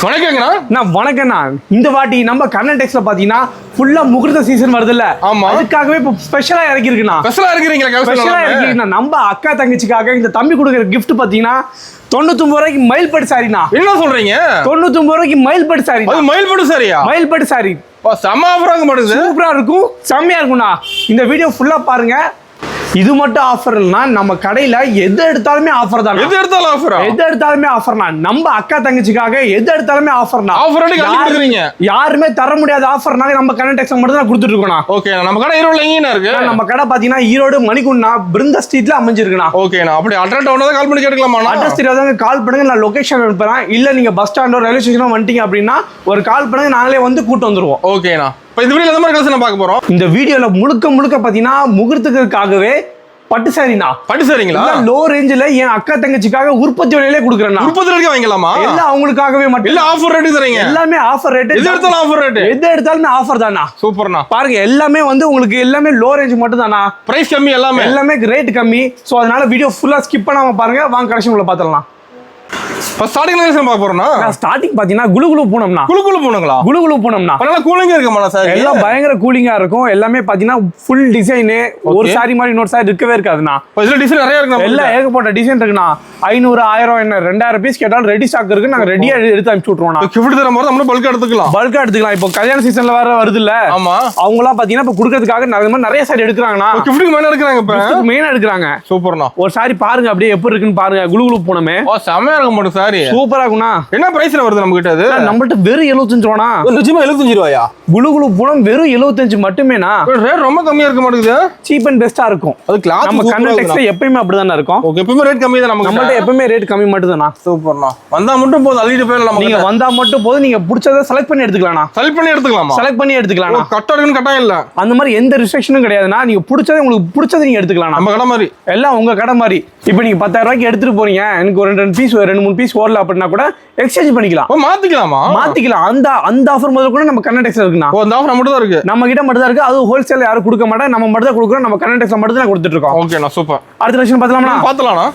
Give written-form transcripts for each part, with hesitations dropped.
வணக்கங்கண்ணா. நான் வணக்கண்ணா. இந்த வாட்டி நம்ம கர்ணன் டெக்ஸ்ல பாத்தீங்கன்னா ஃபுல்லா முகூர்த்த சீசன் வருதுல்ல, அதுக்காகவே இப்போ ஸ்பெஷலா இறக்கிருக்குண்ணா. ஸ்பெஷலா இறக்கிறீங்களா? நம்ம அக்கா தங்கச்சிக்காக இந்த தம்பி கொடுக்குற கிஃப்ட் பாத்தீங்கன்னா 99 ரூபாய்க்கு மயில்பட்டு சாரிண்ணா. என்ன சொல்றீங்க? 99 ரூபாய்க்கு மயில்பட்டு சாரி. அது மயில்பட்டு சாரியா? மயில்பட்டு சாரி செம்ம ஆஃபரா மாட்டேங்குது. சூப்பரா இருக்கும், செம்மையா இருக்கும்ண்ணா. இந்த வீடியோ ஃபுல்லா பாருங்க. இது மட்டும் ஆஃபர் இல்லைன்னா நம்ம கடையில எது எடுத்தாலுமே ஆஃபர் தான். எது எடுத்தாலும் ஆஃபரா? எது எடுத்தாலுமே ஆஃபர்னா நம்ம அக்கா தங்கச்சிக்காக எது எடுத்தாலுமே ஆஃபர்னா. ஆஃபர் அடி கம்மி கொடுக்குறீங்க. யாருமே தர முடியாத ஆஃபர்னால நம்ம கர்ணன் டெக்ஸ்ல மட்டும் தான் கொடுத்துட்டு இருக்கோம். ஓகே, நம்ம கடை ஈரோட்ல எங்கேனா இருக்கு? நம்ம கடை பாத்தீங்கன்னா ஈரோடு மணிக்குண்ணா பிருந்தா ஸ்ட்ரீட்ல அமைஞ்சிருக்குண்ணா. ஓகேண்ணா. அப்படி அட்ரஸ் ஒண்ணு கால் பண்ணி கேட்கலாமா? அட்ரஸ் தெரியாதவங்க கால் பண்ணுங்க, நான் லொகேஷன் அனுப்புறேன். இல்ல நீங்க பஸ் ஸ்டாண்டோ ரயில்வே ஸ்டேஷனோ வந்துட்டீங்க அப்படின்னா ஒரு கால் பண்ணுங்க, நாங்களே வந்து கூட்டு வந்துருவோம். ஓகேண்ணா. இப்போ இந்த வீடியோல எந்த மாதிரி கலெக்ஷன் பார்க்க போறோம்? இந்த வீடியோல முழுக்க பாத்தீங்கன்னா முகூர்த்தத்துக்காகவே பட்டு சாரினா. பட்டு சாரிங்களா? லோ ரேஞ்சில என் அக்கா தங்கச்சிக்காக உற்பத்தி விலையிலே கொடுக்குறேன். உற்பத்தி விலைக்கு வாங்கலாமா? எல்லாம் அவங்களுக்காகவே மட்டும். இல்ல ஆஃபர் ரேட் தரீங்க? எல்லாமே ஆஃபர் ரேட். எது எடுத்தாலும் ஆஃபர் ரேட். எது எடுத்தாலுமே ஆஃபர் தானா. சூப்பர்ண்ணா. பாருங்க எல்லாமே வந்து உங்களுக்கு எல்லாமே லோ ரேஞ்ச் மட்டும் தானா. பிரைஸ் கம்மி, எல்லாமே ரேட் கம்மி. சோ அதனால வீடியோ ஃபுல்லா ஸ்கிப் பண்ணாம பாருங்க. வாங்க கலெக்ஷன் உள்ள பாத்துறலாம். ஸ்டார்டிங் கலெக்ஷன் பார்க்க போறோம்னா ஸ்டார்டிங் பாத்தீங்கன்னா குளு பூனம்னா. குளு பூனங்களா? குளு பூனம்னா நல்லா கூலிங்கா இருக்குமா சார்? எல்லாம் பயங்கர கூலிங்கா இருக்கும். எல்லாமே பாத்தீங்கன்னா ஃபுல் டிசைன். ஒரு சாரி மாதிரி இன்னொரு சாரி இருக்கவே இருக்காதுண்ணா. இதுல டிசைன் நிறைய இருக்கு. எல்லாம் ஏகப்பட்ட டிசைன் இருக்குண்ணா. 500 1000 என்ன 2000 பீஸ் கேட்டாலும் ரெடி ஸ்டாக் இருக்கு. நாங்க ரெடியா எடுத்து அனுப்பிச்சு விட்டுருவோம். கிஃப்ட் தர மாதிரி நம்ம பல்கா எடுத்துக்கலாம். இப்போ கல்யாண சீசன்ல வேற வருது இல்ல. ஆமா, அவங்க எல்லாம் பாத்தீங்கன்னா இப்ப குடுக்கிறதுக்காக நிறைய சாரி எடுக்கிறாங்கண்ணா. கிஃப்ட்டுக்கு மேல எடுக்கிறாங்க. இப்ப மெயினா எடுக்கிறாங்க. சூப்பர்ண்ணா. ஒரு சாரி பாருங்க அப்படியே எப்படி இருக்குன்னு பாருங்க. குளு பூனமே செமையா இருக்க மாட்டேன் சாரி. சூப்பரா இருக்குண்ணா. என்ன பிரைஸ்ல வருது நம்ம கிட்ட? அது நம்மள்ட்ட வெறும் 75 ரூபானா. நிஜமா 75 ரூபாயா? குளு பூனம் வெறும் 75 மட்டுமேனா. ரேட் ரொம்ப கம்மியா இருக்க மாட்டேங்குது. சீப் அண்ட் பெஸ்டா இருக்கும். அது கிளாத் நம்ம கர்ணன் டெக்ஸ்ல எப்பவுமே அப்படிதானே இருக்கும். ஓகே, எப்பவுமே ரேட் கம்மி தான். நம்மள்ட்ட எப்பவுமே ரேட் கம்மி மட்டும் தானா. சூப்பர்ண்ணா. வந்தா மட்டும் போதும், அள்ளிட்டு போயிடலாம். நீங்க வந்தா மட்டும் போதும். நீங்க பிடிச்சதை செலக்ட் பண்ணி எடுத்துக்கலாம்ண்ணா. செலக்ட் பண்ணி எடுத்துக்கலாமா? கட்டாயம் கட்டாயம் இல்ல. அந்த மாதிரி எந்த ரெஸ்ட்ரிக்ஷனும் கிடையாதுண்ணா. நீங்க பிடிச்சதை உங்களுக்கு பிடிச்சதை நீங்க எடுத்துக்கலாம். நம்ம கடை மாதிரி எல்லாம் உங்க கடை மாதிரி. இப்போ நீங்க 10000 ரூபாய்க்கு எடுத்துட்டு போறீங்க, எனக்கு ஒரு 2 பீஸ் 2-3 பீஸ் ஓடல அப்படின்னா கூட எக்ஸ்சேஞ்ச் பண்ணிக்கலாம். மாத்திக்கலாம். அந்த ஆஃபர் முதல்ல கூட நம்ம கர்ணன் டெக்ஸ்ல இருக்குண்ணா. அந்த ஆஃபர் மட்டும் தான் இருக்கு. நம்ம கிட்ட மட்டும் தான் இருக்கு. அது ஹோல்சேல் யாரும் கொடுக்க மாட்டாங்க. நம்ம மட்டும் தான் கொடுக்குறோம். நம்ம கர்ணன் டெக்ஸ்ல மட்டும் தான் கொடுத்துட்டு இருக்கோம். ஓகேண்ணா, சூப்பர். அடுத்த கலெக்ஷன் பார்த்தலாமா?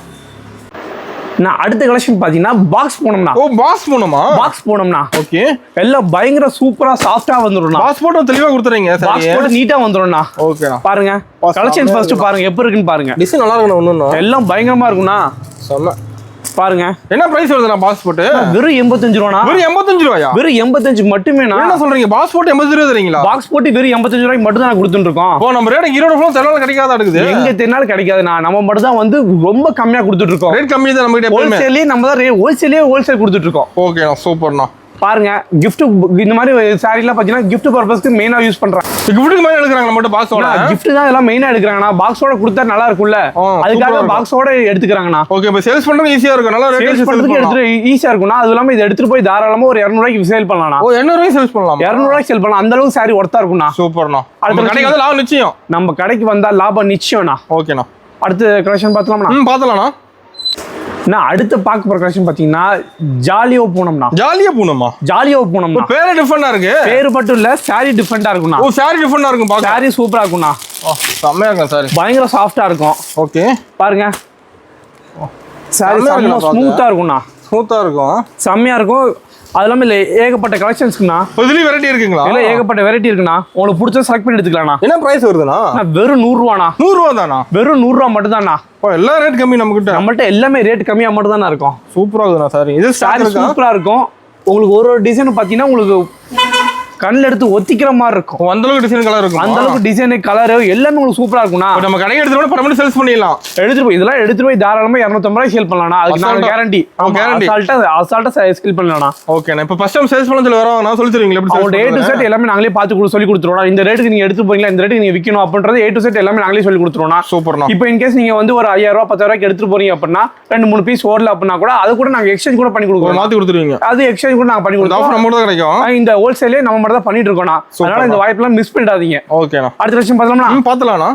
நான் அடுத்த கலெக்ஷன் பாத்தீங்கன்னா பாக்ஸ் போனோம்னா. பாக்ஸ் போனோம்னா ஓகே, எல்லாம் பயங்கர சூப்பரா சாஃப்ட்டா வந்துரும்ண்ணா. பாக்ஸ் போட்டு தெளிவா கொடுத்துறீங்க. பாக்ஸ் போட்டு நீட்டா வந்துரும்ண்ணா. ஓகேண்ணா. பாருங்க கலெக்ஷன் ஃபர்ஸ்ட் பாருங்க எப்படி இருக்குன்னு பாருங்க. டிசைன் நல்லா இருக்குண்ணா. ஒண்ணு எல்லாம் பயங்கரமா இருக்கும்ண்ணா. செம்ம. பாருங்க என்ன பிரைஸ் வருதுண்ணா பாஸ்போர்ட்? வெறும் 85 ரூபானா. வெறும் 85 ரூபாயா? வெறும் 85 மட்டுமேனா. என்ன சொல்றீங்க? பாஸ்போர்ட் 85 ரூபாய் தரீங்களா? பாஸ்போர்ட் வெறும் 85 ரூபாய்க்கு மட்டும் தான் கொடுத்துட்டு இருக்கோம். ஓ, நம்ம ரேட் ஈரோடு ஃபுல்லா தெருல கிடைக்காத இருக்குது. எங்க தெருனால கிடைக்காதுண்ணா. நம்ம மட்டும் தான் வந்து ரொம்ப கம்மியா கொடுத்துட்டு இருக்கோம். ரேட் கம்மி தான் நம்ம கிட்ட. ஹோல்சேல்லே நம்ம தான் ஹோல்சேல் கொடுத்துட்டு இருக்கோம். ஓகேண்ணா, சூப்பர்ண்ணா. பாருங்க gift இந்த மாதிரி சாரி எல்லாம் பாத்தீங்கன்னா gift பர்பஸ்க்கு மெயினா யூஸ் பண்றாங்க. giftக்கு மேல எடுக்கறாங்க. நம்ம மட்டும் பாக்ஸோட gift தான் எல்லாம் மெயினா எடுக்கறாங்கனா. பாக்ஸோட கொடுத்தா நல்லா இருக்கும்ல, அதுக்காக பாக்ஸோட எடுத்துக்கறாங்கனா. ஓகே, இப்போ சேல்ஸ் பண்றது ஈஸியா இருக்கும். நல்லா ரேட் சேல்ஸ் பண்றதுக்கு எடுத்து ஈஸியா இருக்கும்னா. அது இல்லாம இத எடுத்துட்டு போய் தாராளமா ஒரு 200 ரூபாய்க்கு சேல் பண்ணலாம்னா. ஓ, 200 ரூபாய்க்கு சேல்ஸ் பண்ணலாம். 200 ரூபாய்க்கு சேல் பண்ணலாம். அந்த அளவுக்கு சாரி ஒர்த்தா இருக்கும்னா. சூப்பர்ண்ணா. நம்ம கடைக்கு வந்து லாபம் நிச்சயம். நம்ம கடைக்கு வந்தா லாபம் நிச்சயம்னா. ஓகேண்ணா. அடுத்த கலெக்ஷன் பார்த்தலாம்னா? பார்த்தலாம்ண்ணா. நான் அடுத்து பார்க்க போற கலெக்ஷன் பாத்தீங்கன்னா ஜாலியோ பூனம்னா. ஜாலியோ பூனம் பேரு டிஃபரெண்டா இருக்கு. பேரு மட்டும் இல்ல, சாரி டிஃபரெண்டா இருக்கும்னா. ஓ, சாரி டிஃபரெண்டா இருக்கும். பாக்க சாரி சூப்பரா இருக்கும்னா. செமையா இருக்கும் சாரி. பயங்கர சாஃப்ட்டா இருக்கும். ஓகே, பாருங்க சாரி செம்ம ஸ்மூத்தா இருக்கும்னா. ஸ்மூத்தா இருக்கும், செம்மையா இருக்கும். அது இல்லாம இல்ல ஏகப்பட்ட கலெக்ஷன்ஸ்க்குண்ணா. இதுலயும் வெரைட்டி இருக்குங்களா? இல்ல ஏகப்பட்ட வெரைட்டி இருக்குண்ணா. உங்களுக்கு பிடிச்ச செலக்ட் பண்ணி எடுத்துக்கலாம்ண்ணா. என்ன பிரைஸ் வருதுண்ணா? வெறும் 100 ரூபாண்ணா. 100 ரூபா தானா? வெறும் 100 ரூபா மட்டும் தான்ண்ணா. எல்லா ரேட் கம்மி நம்ம கிட்ட. நம்மள்ட்ட எல்லாமே ரேட் கம்மியா மட்டும் தானே இருக்கும். சூப்பரா இருக்குண்ணா சாரி. இது சாரி சூப்பரா இருக்கும். உங்களுக்கு ஒரு டிசைன் பாத்தீங்கன்னா உங்களுக்கு கண்ணில் எடுத்து ஒத்திக்கிற மாதிரி இருக்கும். அந்த அளவுக்கு டிசைன் கலர் இருக்கும். அந்த அளவுக்கு டிசைன் கலர் எல்லாமே உங்களுக்கு சூப்பரா இருக்கும்னா. நம்ம கடைக்கு எடுத்துட்டு பரமனன்ட் சேல்ஸ் பண்ணிடலாம். எடுத்துட்டு போய் இதெல்லாம் எடுத்துட்டு போய் தாராளமா 250 ரூபாய்க்கு சேல் பண்ணலாம். அதுக்கு நான் கேரண்டி. அசால்ட்டா சேல் பண்ணலாம். ஓகே, இப்போ ஃபர்ஸ்ட் டைம் சேல்ஸ் பண்ண சொல்லி வரோம். நான் சொல்லி தருவீங்களா? எப்படி A to Z எல்லாமே நாங்களே பார்த்து சொல்லி கொடுத்துருவோம். இந்த ரேட்டுக்கு நீங்க எடுத்து போறீங்களா, இந்த ரேட்டுக்கு நீங்க விக்கணும் அப்படின்றது A to Z எல்லாமே நாங்களே சொல்லி கொடுத்துருவோம். சூப்பர்ண்ணா. இப்போ இன் கேஸ் நீங்க வந்து ஒரு 5000 ரூபாய் 10000 ரூபாய்க்கு எடுத்துட்டு போறீங்க அப்படின்னா 2-3 பீஸ் ஓடல அப்படின்னா கூட அது கூட நாங்க எக்ஸ்சேஞ்ச் கூட பண்ணி கொடுக்குறோம். மாத்தி கொடுத்துருவீங்க. அது எக்ஸ்சேஞ்ச் கூட நாங்க பண்ணி கொடுத்துருவோம். ஆஃபர் நம்ம தான் கிடைக்கும். இந்த ஹோல்சேலே நம்ம மட்டும் தான் பண்ணிட்டு இருக்கோம். அதனால இந்த வாய்ப்பெல்லாம் மிஸ் பண்ணிடாதீங்க. ஓகேண்ணா. அடுத்த கலெக்ஷன் பார்த்தலாம்னா? பார்த்தலாம்ண்ணா.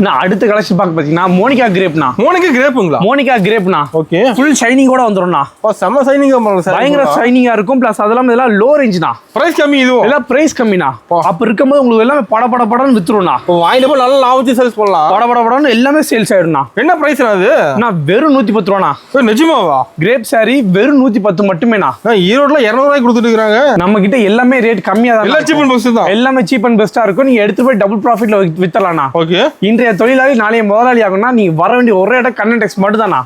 நான் அடுத்த கலெக்ஷன் பார்க்க பார்த்தீங்கன்னா மோனிகா கிரேப்னா. மோனிகா கிரேப்புங்களா? மோனிகா கிரேப்னா. ஓகே. ஃபுல் ஷைனிங் கூட வந்துரும்ண்ணா. செம்ம ஷைனிங்கா பண்ணுங்க சார். பயங்கர ஷைனிங்கா இருக்கும். பிளஸ் அதெல்லாம் இதெல்லாம் லோ ரேஞ்ச்னா. பிரைஸ் கம்மி இதுவும். எல்லாம் பிரைஸ் கம்மினா. அப்ப இருக்கும்போது உங்களுக்கு எல்லாமே படன்னு வித்துரும்ண்ணா. வாங்கிட்டு போய் நல்லா லாபம் சேல்ஸ் பண்ணலாம். படன்னு எல்லாமே சேல்ஸ் ஆயிடும்ண்ணா. என்ன பிரைஸ் அது? நான் வெறும் 110 ரூபாண்ணா. நிஜமாவா? கிரேப் சாரி வெறும் 110 மட்டுமேண்ணா. ஈரோட்ல 200 ரூபாய்க்கு கொடுத்துட்டு இருக்காங்க. நம்ம கிட்ட எல்லாமே ரேட் கம்மியா தான். எல்லாம் சீப் அண்ட் பெஸ்ட் தான். எல்லாமே சீப் அண்ட் பெஸ்டா இருக்கும். நீங்க எடுத்து போய் டபுள் ப்ராஃபிட்ல வித்தரலாம்ண்ணா. ஓகே. இன்றைய தொழிலாளி நாளைய முதலாளி ஆகும்னா நீங்க வர வேண்டிய ஒரே இடம் கண்ணன் டெக்ஸ் மட்டும் தானா.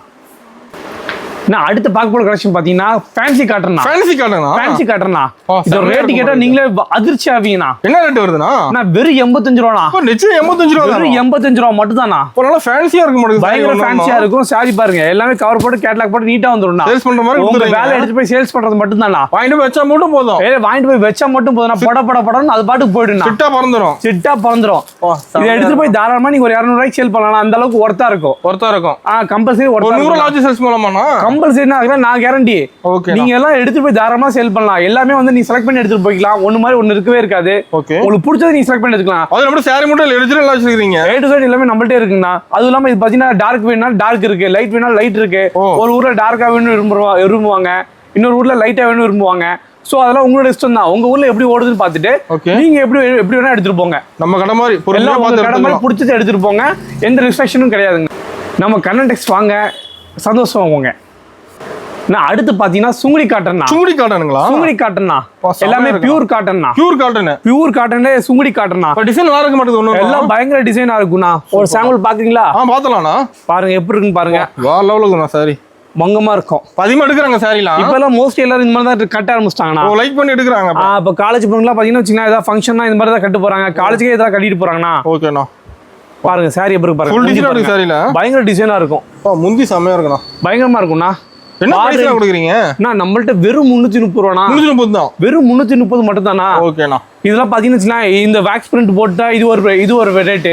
நான் அடுத்து பார்க்க போற கலெக்ஷன் பாத்தீங்கன்னா ஃபேன்சி காட்டனா. ஃபேன்சி காட்டனா? ஃபேன்சி காட்டனா. இது ரேட் கேட்டா நீங்களே அதிர்ச்சி ஆவீங்கனா. என்ன ரேட் வருதுனா? நான் வெறும் 85 ரூபானா. ஓ நிச்சயம் 85 ரூபா. வெறும் 85 ரூபா மட்டும் தானா. நல்லா ஃபேன்சியா இருக்க மாட்டேங்குது. பயங்கர ஃபேன்சியா இருக்கும். சாரி பாருங்க எல்லாமே கவர் போட்டு கேட்டலாக் போட்டு நீட்டா வந்துரும்னா. சேல்ஸ் பண்ற மாதிரி உங்க வேலை எடுத்து போய் சேல்ஸ் பண்றது மட்டும் தானா. வாங்கிட்டு போய் வச்சா மட்டும் போதும். வாங்கிட்டு போய் வச்சா மட்டும் போதும். படன்னு அது பாட்டுக்கு போயிடுனா. சிட்டா பறந்துரும். இதை எடுத்து போய் தாராளமா நீங்க ஒரு 200 ரூபாய்க்கு சேல் பண்ணலாம். அந்த அளவுக்கு ஒர்த்தா இருக்கும். கம்பல்சரி ஒர்த்தா 100 லார்ஜ் சேல்ஸ் பண்ணலாமாண்ணா? கம்பல்சரினா நான் கேரண்டி. நீங்க எல்லாம் எடுத்து போய் தாராளமா சேல் பண்ணலாம். எல்லாமே வந்து நீ செலக்ட் பண்ணி எடுத்துட்டு போய்க்கலாம். ஒண்ணு மாதிரி ஒண்ணு இருக்கவே இருக்காது. உங்களுக்கு பிடிச்சதை நீ செலக்ட் பண்ணி எடுத்துக்கலாம். அது நம்ம சாரி மட்டும் எடுத்துட்டு எல்லாம் வச்சிருக்கீங்க. A to Z எல்லாமே நம்மள்ட்டே இருக்குங்கண்ணா. அது இல்லாம இது பாத்தீங்கன்னா டார்க் வேணும்னா டார்க் இருக்கு, லைட் வேணும்னா லைட் இருக்கு. ஒரு ஊர்ல டார்க்கா வேணும் விரும்புவாங்க, இன்னொரு ஊர்ல லைட்டா வேணும் விரும்புவாங்க. சோ அதெல்லாம் உங்களோட இஷ்டம் தான். உங்க ஊர்ல எப்படி ஓடுதுன்னு பாத்துட்டு நீங்க எப்படி வேணா எடுத்துட்டு போங்க. நம்ம கடை மாதிரி எல்லாம் உங்க கடை மாதிரி பிடிச்சதை எடுத்துட்டு போங்க. எந்த ரெஸ்ட்ரிக்ஷனும் கிடையாதுங்க. நம்ம கண்ணன் டெக்ஸ் வாங்க, சந்தோஷமா போங்க. நான் அடுத்து பாத்தீங்கன்னா சுங்குடி காட்டன்னா. சுங்குடி காட்டனுங்களா? சுங்குடி காட்டன்னா எல்லாமே பியூர் காட்டன்னா. பியூர் காட்டன்ல சுங்குடி காட்டன்னா. டிசைன் நல்லா இருக்க மாட்டேங்குது. ஒண்ணு எல்லாம் பயங்கர டிசைனா இருக்கும்ண்ணா. ஒரு சாம்பிள் பாக்குறீங்களா? பாத்தலாம்ண்ணா. பாருங்க எப்படி இருக்குன்னு பாருங்க. வா லெவலுக்கு இருக்குண்ணா சாரி. மங்கமா இருக்கும். பதிமா எடுக்கிறாங்க சாரிலாம். இப்ப எல்லாம் மோஸ்ட்லி எல்லாரும் இந்த மாதிரி தான் கட்ட ஆரம்பிச்சிட்டாங்கண்ணா. லைக் பண்ணி எடுக்கிறாங்க. இப்ப காலேஜ் பொண்ணுங்களா பாத்தீங்கன்னா வச்சுக்கோங்க, ஏதாவது ஃபங்க்ஷன்னா இந்த மாதிரி தான் கட்டு போறாங்க. காலேஜுக்கே இதெல்லாம் கட்டிட்டு போறாங்கண்ணா. ஓகேண்ணா. பாருங்க சாரி எப்படி பாருங்க. ஃபுல் டிசைனா இருக்கு சாரில. பயங்கர டிசைனா இருக்கும். முந்தி செமையா இருக்குண்ணா. பயங்கரமா இருக்கும்ண்ணா. என்ன பிரைஸ்ல கொடுக்குறீங்க? நான் நம்மள்ட்ட வெறும் 330 ரூபானா. 330 தான். வெறும் 330 மட்டும் தானா. ஓகேண்ணா. இதெல்லாம் பாத்தீங்கன்னா இந்த வேக்ஸ் பிரிண்ட் போட்டா இது ஒரு ரேட்.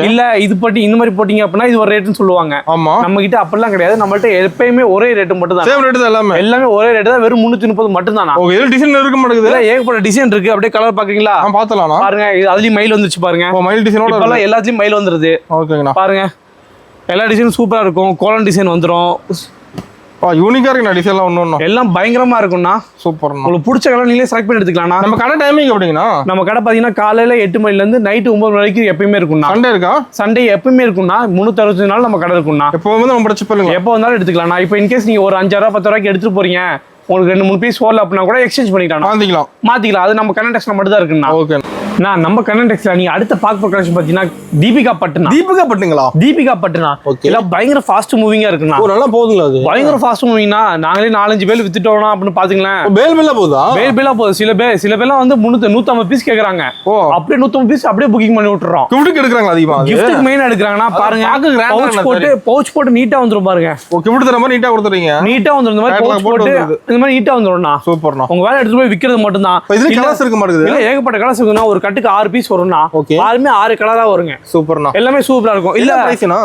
இல்ல இது போட்டு இந்த மாதிரி போட்டீங்க அப்படின்னா இது ஒரு ரேட்னு சொல்லுவாங்க. ஆமா. நம்ம கிட்ட அப்படிலாம் கிடையாது. நம்மள்ட்ட எப்பயுமே ஒரே ரேட் மட்டும் தான். சேம் ரேட் தான் எல்லாமே. எல்லாமே ஒரே ரேட் தான். வெறும் 330 மட்டும் தானா. ஓகே. இது டிசைன் இருக்க மாட்டேங்குது. இல்ல ஏகப்பட்ட டிசைன் இருக்கு. அப்படியே கலர் பாக்குறீங்களா? பாத்தலாம்ண்ணா. பாருங்க அதுலயும் மயில் வந்துச்சு பாருங்க. மயில் டிசைனோட இப்பெல்லாம் எல்லாத்துலயும் மயில் வந்துருது. ஓகேங்கண்ணா. பாருங்க எல்லா டிசைனும் சூப்பரா இருக்கும். கோலன் டிசைன் வந்துரும். யூனிக்கா இருக்கு டிசைன்லாம். ஒண்ணு எல்லாம் பயங்கரமா இருக்கும்ண்ணா. சூப்பர்ண்ணா. உங்களுக்கு பிடிச்ச கலர் நீங்களே செலக்ட் பண்ணி எடுத்துக்கலாம். நம்ம கடை டைமிங் எப்படிங்கண்ணா? நம்ம கடை பாத்தீங்கன்னா காலையில 8 மணில இருந்து நைட் 9 மணி வரைக்கும் எப்பயுமே இருக்கும்ண்ணா. சண்டே இருக்கா? சண்டே எப்பயுமே இருக்கும்ண்ணா. 365 நாள் நம்ம கடை இருக்கும்ண்ணா. எப்போ வந்து நம்ம பிடிச்சி பண்ணுங்க. எப்போ வந்தாலும் எடுத்துக்கலாம். இப்போ இன்கேஸ் நீங்க ஒரு 5 ரூபா 10 ரூபாய்க்கு எடுத்துட்டு போறீங்க, உங்களுக்கு 2-3 பீஸ் ஓடல அப்படின்னா கூட எக்ஸ்சேஞ்ச் பண்ணிக்கலாம். மாத்திக்கலாம். அது நம்ம கண்ணன் டெக்ஸ்ல மட்டும் தான் இருக்குண்ணா. ஓகே. நான் நம்ம கண்ணன் டெக்ஸ்ல நீங்க அடுத்த பார்க்க கலெக்ஷன் பாத்தீங்கன்னா தீபிகா பட்டுனா. தீபிகா பட்டுனா எல்லாம் பயங்கர ஃபாஸ்ட் மூவிங்கா இருக்குண்ணா. நல்லா போகுதுங்களா? அது பயங்கர ஃபாஸ்ட் மூவிங்னா. நாங்களே 4-5 பேர் வித்துட்டோம் அப்படின்னு பாத்தீங்களேன். பேல் போகுதா? பேல் போகுது. சில பேர்லாம் வந்து 150 பீஸ் கேக்குறாங்க. அப்படியே 150 பீஸ் அப்படியே புக்கிங் பண்ணி விட்டுறோம். கிஃப்ட்டுக்கு எடுக்கறாங்க. அதிகமா கிஃப்ட்டுக்கு மெயின் எடுக்கறாங்கன்னா பாருங்க. பவுச் போட்டு நீட்டா வந்துரும் பாருங்க. கிஃப்ட் தர மாதிரி நீட்டா கொடுத்துறீங்க. நீட்டா வந்துரும். இந்த மாதிரி பவுச் போட்டு இந்த மாதிரி நீட்டா வந்துரும்ண்ணா. சூப்பர்ண்ணா. உங்க வேலை எடுத்து போய் விக்கிறது மட்டும் தான். இதுல கலர்ஸ் இருக்க மாட்டேங்குது. இல்ல ஏகப்பட்ட கலர்ஸ் இருக்குன்னா ஒரு கட்டுக்கு 6 பீஸ் வரும்ண்ணா. ஆறுமே 6 கலரா வருங்க. சூப்பர்ண்ணா. எல்லாமே சூப்பரா இருக்கும். இல்ல பிரைஸ்னா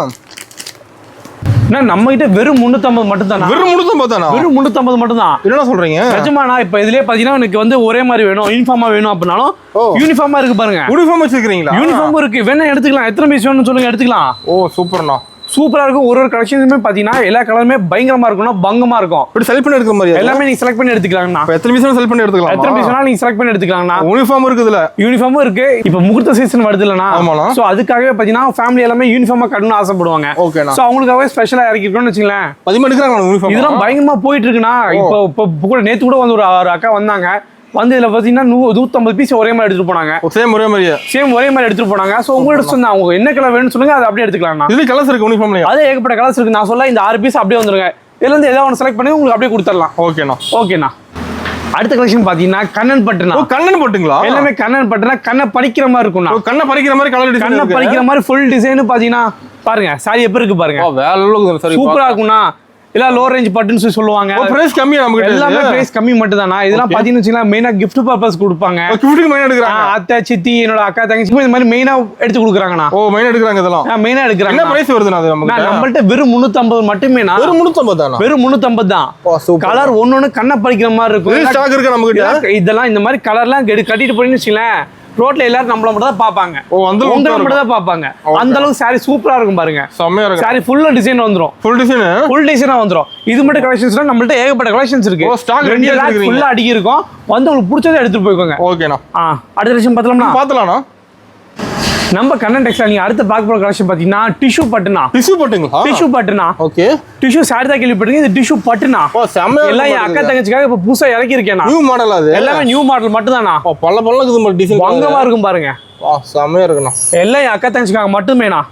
நம்ம கிட்ட வெறும் 350 மட்டும் தானா. வெறும் 350 தானா? வெறும் 350 மட்டும் தான். என்ன சொல்றீங்க? நிஜமாண்ணா. இப்ப இதுலயே பாத்தீங்கன்னா எனக்கு வந்து ஒரே மாதிரி வேணும், யூனிஃபார்மா வேணும் அப்படினாலும் யூனிஃபார்மா இருக்கு பாருங்க. யூனிஃபார்ம் வச்சிருக்கீங்களா? யூனிஃபார்ம் இருக்கு. வேணா எடுத்துக்கலாம். எத்தனை பீஸ் வேணும்னு சொல்லுங்க எடுத்துக்கலாம். சூப்பர்ண்ணா. சூப்பரா இருக்கும். ஒரு கலெக்ஷனுமே பாத்தீங்கன்னா எல்லா கலருமே பயங்கரமா இருக்கும்னா பங்கமா இருக்கும். இப்படி செலக்ட் பண்ணி எடுக்க மாதிரி எல்லாமே நீங்க செலக்ட் பண்ணி எடுத்துக்கலாம்ண்ணா. எத்தனை பீஸ் செலக்ட் பண்ணி எடுத்துக்கலாம். எத்தனை பீஸ் வேணாலும் நீங்க செலக்ட் பண்ணி எடுத்துக்கலாம்ண்ணா. யூனிஃபார்ம் இருக்குதுல. யூனிஃபார்மும் இருக்கு. இப்ப முகூர்த்த சீசன் வருது இல்லனா. சோ அதுக்காகவே பாத்தீங்கன்னா ஃபேமிலி எல்லாமே யூனிஃபார்மா கட்டணும்னு ஆசைப்படுவாங்க. ஓகேண்ணா. சோ அவங்களுக்காகவே ஸ்பெஷலா இறக்கி இருக்கோம்னு வச்சுங்களேன். 10 எடுக்கறாங்க யூனிஃபார்ம். இதெல்லாம் பயங்கரமா போயிட்டு இருக்குண்ணா. இப்போ நேத்து கூட வந்து ஒரு அக்கா வந்தாங்க. வந்து இதுல பாத்தீங்கன்னா 150 பீஸ் ஒரே மாதிரி எடுத்துட்டு போனாங்க. சேம் ஒரே மாதிரி எடுத்துட்டு போனாங்க. சோ உங்களோட சொன்னா அவங்க என்ன கலர் வேணும்னு சொல்லுங்க, அதை அப்படியே எடுத்துக்கலாம். இதுல கலர்ஸ் இருக்கு யூனிஃபார்ம்ல. அது ஏகப்பட்ட கலர்ஸ் இருக்கு. நான் சொல்ல இந்த 6 பீஸ் அப்படியே வந்துருங்க. இதுல இருந்து ஏதாவது ஒன்று செலக்ட் பண்ணி உங்களுக்கு அப்படியே கொடுத்துடலாம். ஓகேண்ணா. அடுத்த கலெக்ஷன் பாத்தீங்கன்னா கண்ணன் பட்டுனா. கண்ணன் பட்டுங்களா? எல்லாமே கண்ணன் பட்டுனா கண்ணை பறிக்கிற மாதிரி இருக்கும்ண்ணா. கண்ணை பறிக்கிற மாதிரி கலர் டிசைன். கண்ணை பறிக்கிற மாதிரி ஃபுல் டிசைன் பாத்தீங்கன்னா பாருங்க. சாரி எப்படி இருக்கு பாருங்க. வேற சூப்பரா இருக்கும்ண்ணா. இல்ல லோ ரேஞ்ச் பட்டுன்னு சொல்லுவாங்க. பிரைஸ் கம்மி. நமக்கு எல்லாமே பிரைஸ் கம்மி மட்டும் தானா. இதெல்லாம் பாத்தீங்கன்னா வச்சுக்கலாம் மெயினா gift பர்பஸ் கொடுப்பாங்க. கிஃப்ட்டுக்கு மெயினா எடுக்கறாங்க. அத்தை சித்தி என்னோட அக்கா தங்கச்சி இந்த மாதிரி மெயினா எடுத்து கொடுக்குறாங்கண்ணா. மெயினா எடுக்கறாங்க. இதெல்லாம் மெயினா எடுக்கறாங்க. என்ன பிரைஸ் வருதுனா? அது நம்மள்ட்ட வெறும் 350 மட்டுமேனா. வெறும் 350 தானா? வெறும் 350 தான். கலர் ஒண்ணொன்னு கண்ணை பறிக்கிற மாதிரி இருக்கும். ஸ்டாக் இருக்கு நம்ம கிட்ட. இதெல்லாம் இந்த மாதிரி கலர்லாம் கட்டிட்டு போறீங்கன்னு வச்சுக்கலாம். ரோட்ல எல்லாரும் நம்மள மட்டும் தான் பாப்பாங்க. அந்த உங்களை மட்டும் தான் பாப்பாங்க. அந்த அளவுக்கு சாரி சூப்பரா இருக்கும் பாருங்க. செமையா இருக்கு. சாரி ஃபுல்லா டிசைன் வந்துரும். ஃபுல் டிசைனா வந்துரும். இது மட்டும் கலெக்ஷன்ஸ்னா நம்மள்ட்ட ஏகப்பட்ட கலெக்ஷன்ஸ் இருக்கு. ஸ்டாக் 2 லாக் ஃபுல்லா அடிக்கி இருக்கும். வந்து உங்களுக்கு பிடிச்சதை எடுத்துட்டு போய்க்கோங்க. ஓகேண்ணா. அடுத்த விஷயம் பார்த்தலாம்ண்ணா. நம்ம கண்ணன் டெக்ஸ்டைல் நீங்க அடுத்த பார்க்க போற கலெக்ஷன் பாத்தீங்கன்னா டிஷ்யூ பட்டுனா. டிஷ்யூ பட்டுனா. ஓகே. டிஷ்யூ சாரி தான் கேள்விப்பட்டிருக்கீங்க. இது டிஷ்யூ பட்டுனா. எல்லாம் என் அக்கா தங்கச்சிக்காக இப்ப புதுசா இறக்கி இருக்கேன். நியூ மாடல் அது. எல்லாமே நியூ மாடல் மட்டும் தானா. பல்ல இருக்குது டிசைன். பங்கமா இருக்கும் பாருங்க. செமையா இருக்குண்ணா. எல்லாம் என் அக்கா தங்கச்சிக்காக மட்டுமேனா.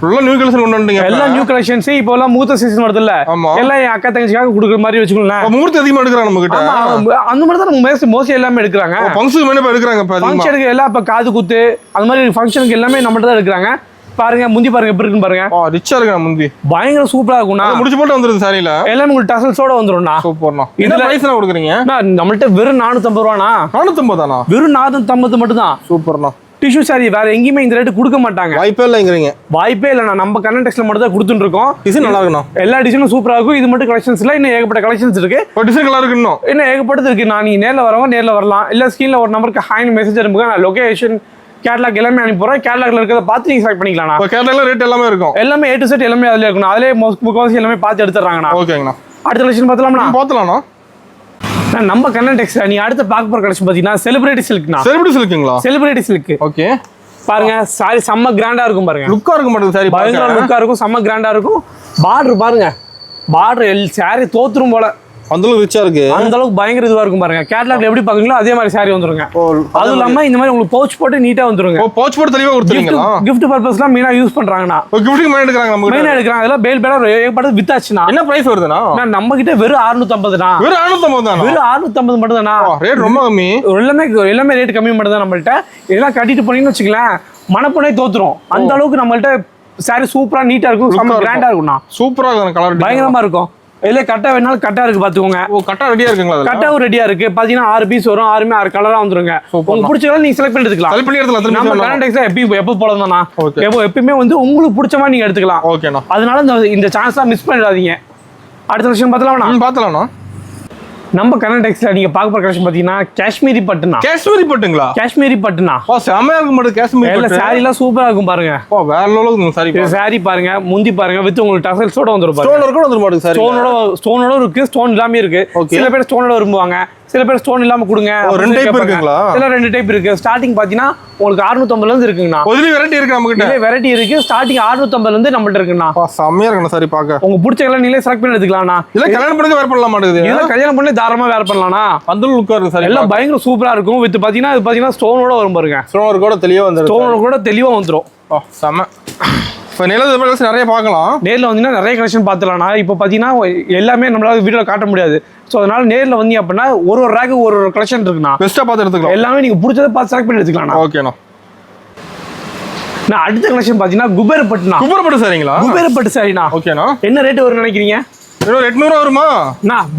ஃபுல்லா நியூ கலெக்ஷன் கொண்டு வந்தீங்க. எல்லாம் நியூ கலெக்ஷன்ஸ். இப்போ எல்லாம் மூத்த சீசன் வருது இல்ல. எல்லாம் என் அக்கா தங்கச்சிக்காக கொடுக்குற மாதிரி வச்சுக்கோங்களேன். மூர்த்தி அதிகமா எடுக்கறாங்க நம்ம கிட்ட. அந்த மாதிரி தான் மோஸ்ட்லி எல்லாமே எடுக்கறாங்க. ஃபங்க்ஷன் மேல எடுக்கறாங்க. ஃபங்க்ஷனுக்கு எல்லாம் இப்ப காது குத்து அந்த மாதிரி ஃபங்க்ஷனுக்கு எல்லாமே நம்மள்ட்ட தான் எடுக்கறாங்க. பாருங்க முந்தி பாருங்க எப்படி இருக்குன்னு பாருங்க. ரிச்சா இருக்கு முந்தி. பயங்கர சூப்பரா இருக்கும்னா. முடிச்சு போட்டு வந்துருது சாரில. எல்லாமே உங்களுக்கு டசல்ஸோட வந்துரும்னா. சூப்பர்ண்ணா. என்ன பிரைஸ்ல கொடுக்குறீங்க? நம்மள்ட்ட வெறும் 450 ரூபானா. 450 தானா? வெறும் 450 மட்டும் தான். சூப்பர்ண்ணா. டிஷ்யூ சாரி வேற எங்கேயுமே இந்த ரேட்டு கொடுக்க மாட்டாங்க. வாய்ப்பே இல்லைங்கிறீங்க. வாய்ப்பே இல்லைண்ணா. நம்ம கண்ணன் டெக்ஸ்டைல் மட்டும் தான் கொடுத்துட்டு இருக்கோம். டிசைன் நல்லா இருக்குண்ணா. எல்லா டிசைனும் சூப்பரா இருக்கும். இது மட்டும் கலெக்ஷன்ஸ் இல்ல, இன்னும் ஏகப்பட்ட கலெக்ஷன்ஸ் இருக்கு. டிசைன் நல்லா இருக்கு. இன்னும் ஏகப்பட்டது இருக்கு. நீங்க நேர்ல வரவங்க நேர்ல வரலாம். இல்ல ஸ்கிரீன்ல ஒரு நம்பருக்கு ஹாய் மெசேஜ் அனுப்புங்க. நான் லொகேஷன் கேட்லாக் எல்லாமே அனுப்பிடுறேன். கேட்லாக்ல இருக்கிறத பார்த்து நீங்க செலக்ட் பண்ணிக்கலாம். கேட்லாக்ல ரேட் எல்லாமே இருக்கும். எல்லாமே A to Z எல்லாமே அதுல இருக்கும். அதுலயே முக்காவாசி எல்லாமே பார்த்து எடுத்துறாங்கண்ணா. ஓகேங்கண்ணா. அடுத்த கலெக்ஷன் பார்த்தலாம்ண்ணா. பார்த்தலாம்ண்ணா. நம்ம கண்ணன் டெக்ஸ்டைல் நீ அடுத்த பார்க்க போற கலெக்ஷன் பாத்தீங்கன்னா செலிபிரிட்டி சில்க்னா. Celebrity silk. ஓகே. பாருங்க சாரி செம்ம கிராண்டா இருக்கும் பாருங்க. லுக்கா இருக்கும் மாட்டேங்குது சாரி. பயங்கர லுக்கா இருக்கும். செம்ம கிராண்டா இருக்கும். பார்டர் பாருங்க. பார்டர் சாரி தோத்துரும் போல. அந்த அளவுக்கு ரிச்சா இருக்கு. அந்த அளவுக்கு பயங்கர இதுவா இருக்கும் பாருங்க. கேட்லாக்ல எப்படி பாக்குறீங்களோ அதே மாதிரி சாரி வந்துருங்க. அது இல்லாம இந்த மாதிரி உங்களுக்கு பவுச் போட்டு நீட்டா வந்துருங்க. பவுச் போட்டு தெளிவா கொடுத்துறீங்களா? gift பர்பஸ்லாம் மெயினா யூஸ் பண்றாங்கனா. கிஃப்ட்டுக்கு மெயினா எடுக்கறாங்க நம்ம கிட்ட. மெயினா எடுக்கறாங்க. அதெல்லாம் பேல் பேலா ஏகப்பட்டது வித்தாச்சுனா. என்ன பிரைஸ் வருதுனா? நம்ம கிட்ட வெறும் 650 தான். வெறும் 650 தானா? வெறும் 650 மட்டும் தானா? ரேட் ரொம்ப கம்மி. எல்லாமே ரேட் கம்மி மட்டும் தான் நம்மள்ட்ட. இதெல்லாம் கட்டிட்டு போனீங்கன்னு வெச்சுக்கலாம். மனப்புனே தோத்துரும். அந்த அளவுக்கு நம்மள்ட்ட சாரி சூப்பரா நீட்டா இருக்கும். செம்ம கிராண்டா இருக்கும்னா. சூப்பரா இருக்கு கலர். பயங்கரமா இருக்கும். இல்ல கட்டா வேணாலும் கட்டா இருக்கு பாத்துக்கோங்க. கட்டா ரெடியா இருக்குங்களா? கட்டாவும் ரெடியா இருக்கு. பாத்தீங்கன்னா 6 பீஸ் வரும். 6மே 6 கலரா வந்துருங்க. உங்களுக்கு பிடிச்ச கலர் நீங்க செலக்ட் பண்ணி எடுத்துக்கலாம். செலக்ட் பண்ணி எடுத்துக்கலாம். நம்ம கரண்ட் டெக்ஸ்டைல் எப்போ போல தானா. எப்பவுமே வந்து உங்களுக்கு பிடிச்ச மாதிரி நீங்க எடுத்துக்கலாம். ஓகேண்ணா. அதனால இந்த சான்ஸா மிஸ் பண்ணிடாதீங்க. அடுத்த விஷயம் பார்த்தலாம்ண்ணா. பார்த்தலாம்ண்ணா. நம்ம கண்ணன் டெக்ஸ்டைல் நீங்க பார்க்க போற கலெக்ஷன் பாத்தீங்கன்னா காஷ்மீரி பட்டுனா. காஷ்மீரி பட்டுங்களா? காஷ்மீரி பட்டுனா. செமையா இருக்கும் மாட்டேங்குது காஷ்மீரி பட்டு. சாரி எல்லாம் சூப்பரா இருக்கும் பாருங்க. வேற லெவலுக்கு சாரி. சாரி பாருங்க முந்தி பாருங்க வித் உங்களுக்கு டசல்ஸோட வந்துரும் பாருங்க. ஸ்டோன் கூட வந்துரும் மாட்டேங்குது சாரி. ஸ்டோனோட இருக்கு. ஸ்டோன் இல்லாம இருக்கு. சில பேர் ஸ்டோனோட விரும்புவாங்க. சில பேர் ஸ்டோன் இல்லாம கொடுங்க. ரெண்டு டைப் இருக்குங்களா? இல்ல 2 டைப் இருக்கு. ஸ்டார்டிங் பாத்தீங்கன்னா உங்களுக்கு 650 ல இருந்து இருக்குங்கண்ணா. ஒருலி வெரைட்டி இருக்கு நம்ம கிட்ட. வெரைட்டி இருக்கு. ஸ்டார்டிங் 650 ல இருந்து நம்மள்ட்ட இருக்குண்ணா. செமையா இருக்குண்ணா சாரி பாக்க. உங்க பிடிச்ச கலர் நீங்களே செலக்ட் பண்ணி எடுத்துக்கலாம்ண்ணா. இல்ல கல்யாணம் பண்ணி வேர் பண்ணலாம் மாட்டேங்குது. இல்ல கல்யாணம் பண்ணி தாராளமா வேர் பண்ணலாம்ண்ணா. அந்த லுக்கா இருக்கு சாரி. எல்லாம் பயங்கர சூப்பரா இருக்கும். வித் பாத்தீங்கன்னா இது பாத்தீங்கன்னா ஸ்டோனோட வரும் பாருங்க. ஸ்டோனோட கூட தெளிவா வந்துரும். ஸ்டோனோட கூட தெளிவா வந்துரும். செம. இப்போ நேரில் நிறைய பார்க்கலாம். நேரில் வந்தீங்கன்னா நிறைய கலெக்ஷன் பார்த்துலாம்ண்ணா. இப்போ பார்த்தீங்கன்னா எல்லாமே நம்மளால வீடியோவில் காட்ட முடியாது. ஸோ அதனால நேரில் வந்தீங்க அப்படின்னா ஒரு ரேக்கு ஒரு கலெக்ஷன் இருக்குண்ணா. பெஸ்ட்டாக பார்த்து எடுத்துக்கலாம். எல்லாமே நீங்கள் பிடிச்சதை பார்த்து செலக்ட் பண்ணி எடுத்துக்கலாம். ஓகேண்ணா. நான் அடுத்த கலெக்ஷன் பார்த்தீங்கன்னா குபேரப்பட்டுண்ணா. குபேரப்பட்டு சாரிங்களா? குபேரப்பட்டு சாரிண்ணா. ஓகேண்ணா. என்ன ரேட் வரும்னு நினைக்கிறீங்க? 800 வருமா?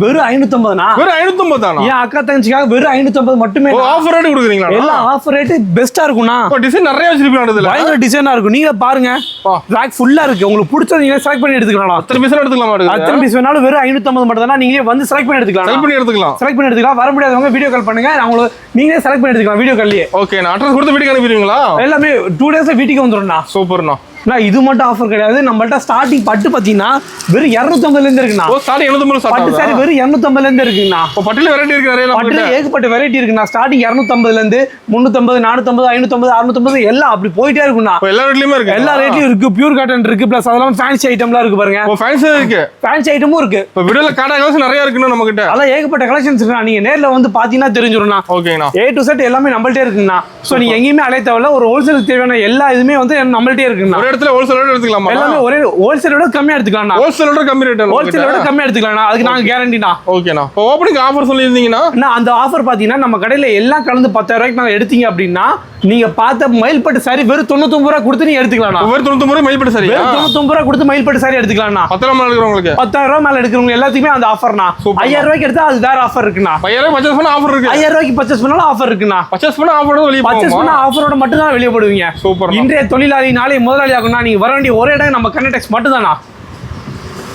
வெறும் 550 வெறும் 550 தானா? ஏன் அக்கா தங்கச்சிக்காக வெறும் 550 மட்டுமே. ஆஃபர் ரேட் கொடுக்குறீங்களா? எல்லாம் ஆஃபர் ரேட் பெஸ்டா இருக்கும்ண்ணா. டிசைன் நிறைய வச்சிருப்பீங்க. இதுல பயங்கர டிசைனா இருக்கும். நீங்க பாருங்க ரேக் ஃபுல்லா இருக்கு. உங்களுக்கு பிடிச்சது நீங்க செலக்ட் பண்ணி எடுத்துக்கலாம். அத்தனை பீஸ் எடுத்துக்கலாம். அத்தனை பீஸ் வேணாலும் வெறும் 550 மட்டும் தானா. நீங்களே வந்து செலக்ட் பண்ணி எடுத்துக்கலாம். செலக்ட் பண்ணி எடுத்துக்கலாம். வர முடியாதவங்க வீடியோ கால் பண்ணுங்க. உங்களுக்கு நீங்களே செலக்ட் பண்ணி எடுத்துக்கலாம் வீடியோ கால்லயே. ஓகே. நான் அட்ரஸ் கொடுத்து வீட்டுக்கு அனுப்பிடுவீங்களா? எல்லாமே 2 டேஸ்ல வீட்டுக்கு வந்துரும்ண்ணா. சூப்பர்ண்ணா. இது மட்டும் ஆஃபர் கிடையாது. நம்மள்ட்ட ஸ்டார்டிங் பட்டு பாத்தீங்கன்னா வெறும் 250 ல இருந்து இருக்குண்ணா. ஸ்டார்டிங் 250 பட்டு சாரி வெறும் 250 ல இருந்து இருக்குண்ணா. பட்டுல வெரைட்டி இருக்கு. நிறைய பட்டுல ஏகப்பட்ட வெரைட்டி இருக்குண்ணா. ஸ்டார்டிங் 250 ல இருந்து 350 450 550 650 எல்லாம் அப்படி போயிட்டே இருக்குண்ணா. எல்லா ரேட்லயுமே இருக்கு. எல்லா ரேட்லயும் இருக்கு. பியூர் காட்டன் இருக்கு. பிளஸ் அதெல்லாம் ஃபேன்சி ஐட்டம்லாம் இருக்கு பாருங்க. ஃபேன்சி இருக்கு. ஃபேன்சி ஐட்டமும் இருக்கு. இப்போ வீடியோல காட்டா கலெக்ஷன் நிறைய இருக்குண்ணா நம்ம கிட்ட. அதான் ஏகப்பட்ட கலெக்ஷன்ஸ் இருக்குண்ணா. நீங்க நேர்ல வந்து பாத்தீங்கன்னா தெரிஞ்சிரும்ண்ணா. ஓகேண்ணா. A to Z எல்லாமே நம்மள்ட்டே இருக்குண்ணா. சோ நீங்க எங்கேயுமே அலைய தேவையில்ல. ஒரு ஹோல்சேல் தேவையான எல்லா இதுமே வந்து நம்மள்ட்டே இருக்குண்ணா. ஒரு இடத்துல ஹோல்சேல் எடுத்துக்கலாம். எல்லாமே ஒரே ஹோல்சேலோட கம்மியா எடுத்துக்கலாம். ஹோல்சேலோட கம்மி ரேட். ஹோல்சேலோட கம்மியா எடுத்துக்கலாம். அதுக்கு நாங்க கேரண்டினா. ஓகேண்ணா. இப்போ ஓபனிங் ஆஃபர் சொல்லியிருந்தீங்கன்னா அந்த ஆஃபர் பாத்தீங்கன்னா நம்ம கடையில எல்லாம் கலந்து 10,000 ரூபாய்க்கு நாங்க எடுத்தீங்க அப்படின்னா நீங்க பார்த்த மயில்பட்டு சாரி வெறும் 99 ரூபாய் கொடுத்து நீங்க எடுத்துக்கலாம். வெறும் 99 ரூபாய் மயில்பட்டு சாரி. வெறும் 99 ரூபாய் கொடுத்து மயில்பட்டு சாரி எடுத்துக்கலாம். 10,000 மேல எடுக்கிறவங்களுக்கு 10,000 ரூபாய் மேல எடுக்கிறவங்க எல்லாத்துக்குமே அந்த ஆஃபர்னா. 5,000 ரூபாய்க்கு எடுத்தா அது வேற ஆஃபர் இருக்குண்ணா. 5,000 பர்ச்சேஸ் பண்ணா ஆஃபர் இருக்கு. 5,000 ரூபாய்க்கு பர்ச்சேஸ் பண்ணாலும் ஆஃபர் இருக்குண்ணா. பர்ச்சேஸ் பண்ணா ஆஃபரோட வெளிய போவோம். பர்ச்சேஸ் பண்ணா ஆஃபரோட மட்டும் தான் வெளிய போடுவீங்க. சூப்பர். இன்றைய தொழிலாளி நாளை முதலாளி ஆகும்னா நீங்க வர வேண்டிய ஒரே இடம் நம்ம கண்ணன் டெக்ஸ் மட்டும் தானா.